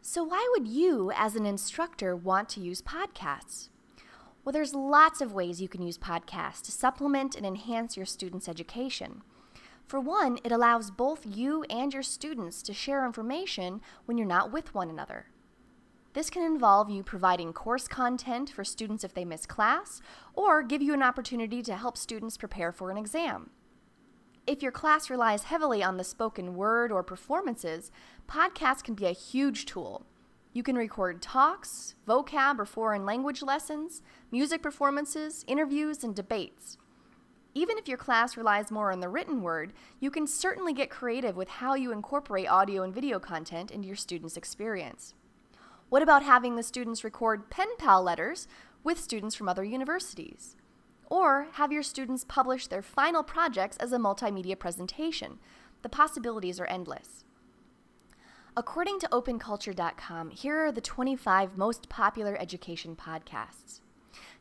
So why would you, as an instructor, want to use podcasts? Well, there's lots of ways you can use podcasts to supplement and enhance your students' education. For one, it allows both you and your students to share information when you're not with one another. This can involve you providing course content for students if they miss class, or give you an opportunity to help students prepare for an exam. If your class relies heavily on the spoken word or performances, podcasts can be a huge tool. You can record talks, vocab or foreign language lessons, music performances, interviews, and debates. Even if your class relies more on the written word, you can certainly get creative with how you incorporate audio and video content into your students' experience. What about having the students record pen pal letters with students from other universities? Or have your students publish their final projects as a multimedia presentation? The possibilities are endless. According to openculture.com, here are the 25 most popular education podcasts.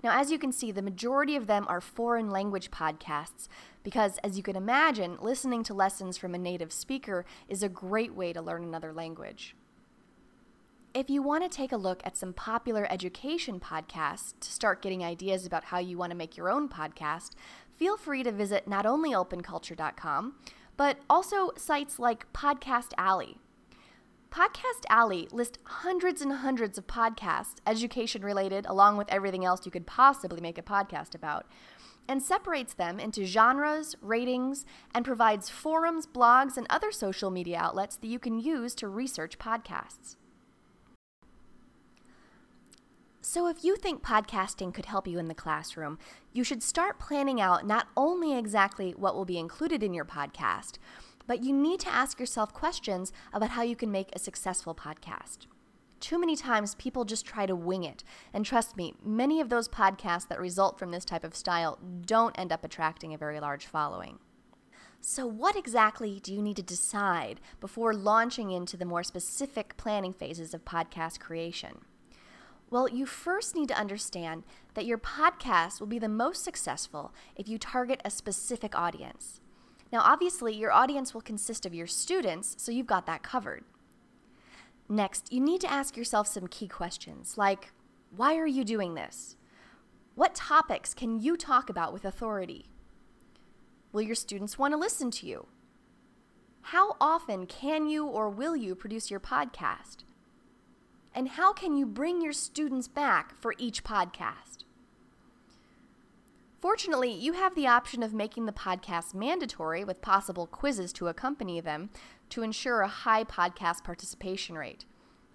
Now, as you can see, the majority of them are foreign language podcasts because, as you can imagine, listening to lessons from a native speaker is a great way to learn another language. If you want to take a look at some popular education podcasts to start getting ideas about how you want to make your own podcast, feel free to visit not only openculture.com, but also sites like Podcast Alley. Podcast Alley lists hundreds and hundreds of podcasts, education-related, along with everything else you could possibly make a podcast about, and separates them into genres, ratings, and provides forums, blogs, and other social media outlets that you can use to research podcasts. So if you think podcasting could help you in the classroom, you should start planning out not only exactly what will be included in your podcast, but you need to ask yourself questions about how you can make a successful podcast. Too many times people just try to wing it, and trust me, many of those podcasts that result from this type of style don't end up attracting a very large following. So what exactly do you need to decide before launching into the more specific planning phases of podcast creation? Well, you first need to understand that your podcast will be the most successful if you target a specific audience. Now, obviously, your audience will consist of your students, so you've got that covered. Next, you need to ask yourself some key questions, like, why are you doing this? What topics can you talk about with authority? Will your students want to listen to you? How often can you or will you produce your podcast? And how can you bring your students back for each podcast? Fortunately, you have the option of making the podcast mandatory with possible quizzes to accompany them to ensure a high podcast participation rate.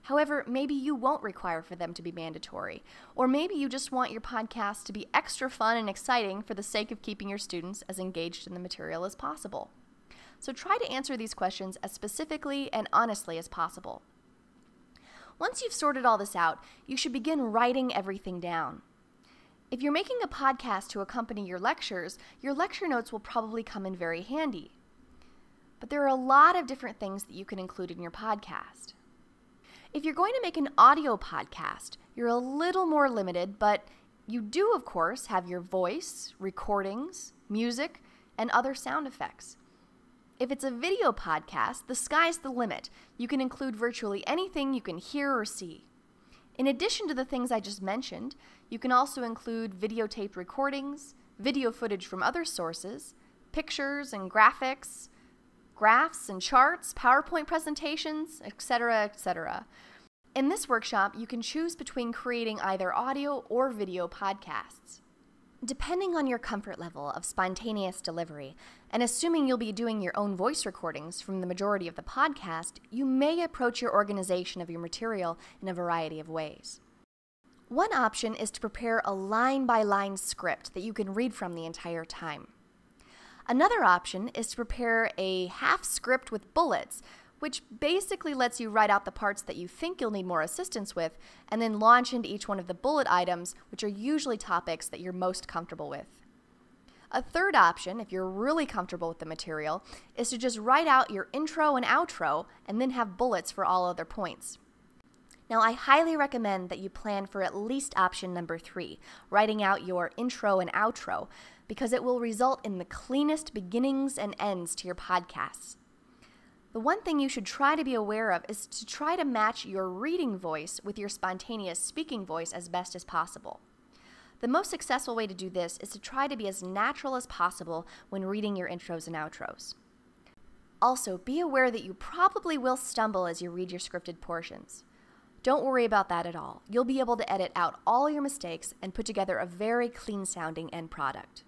However, maybe you won't require for them to be mandatory, or maybe you just want your podcast to be extra fun and exciting for the sake of keeping your students as engaged in the material as possible. So try to answer these questions as specifically and honestly as possible. Once you've sorted all this out, you should begin writing everything down. If you're making a podcast to accompany your lecture notes will probably come in very handy. But there are a lot of different things that you can include in your podcast. If you're going to make an audio podcast, you're a little more limited, but you do, of course, have your voice, recordings, music, and other sound effects. If it's a video podcast, the sky's the limit. You can include virtually anything you can hear or see. In addition to the things I just mentioned, you can also include videotaped recordings, video footage from other sources, pictures and graphics, graphs and charts, PowerPoint presentations, etc., etc. In this workshop, you can choose between creating either audio or video podcasts. Depending on your comfort level of spontaneous delivery, and assuming you'll be doing your own voice recordings from the majority of the podcast, you may approach your organization of your material in a variety of ways. One option is to prepare a line-by-line script that you can read from the entire time. Another option is to prepare a half script with bullets, which basically lets you write out the parts that you think you'll need more assistance with, and then launch into each one of the bullet items, which are usually topics that you're most comfortable with. A third option, if you're really comfortable with the material, is to just write out your intro and outro, and then have bullets for all other points. Now, I highly recommend that you plan for at least option number 3, writing out your intro and outro, because it will result in the cleanest beginnings and ends to your podcasts. The one thing you should try to be aware of is to try to match your reading voice with your spontaneous speaking voice as best as possible. The most successful way to do this is to try to be as natural as possible when reading your intros and outros. Also, be aware that you probably will stumble as you read your scripted portions. Don't worry about that at all. You'll be able to edit out all your mistakes and put together a very clean-sounding end product.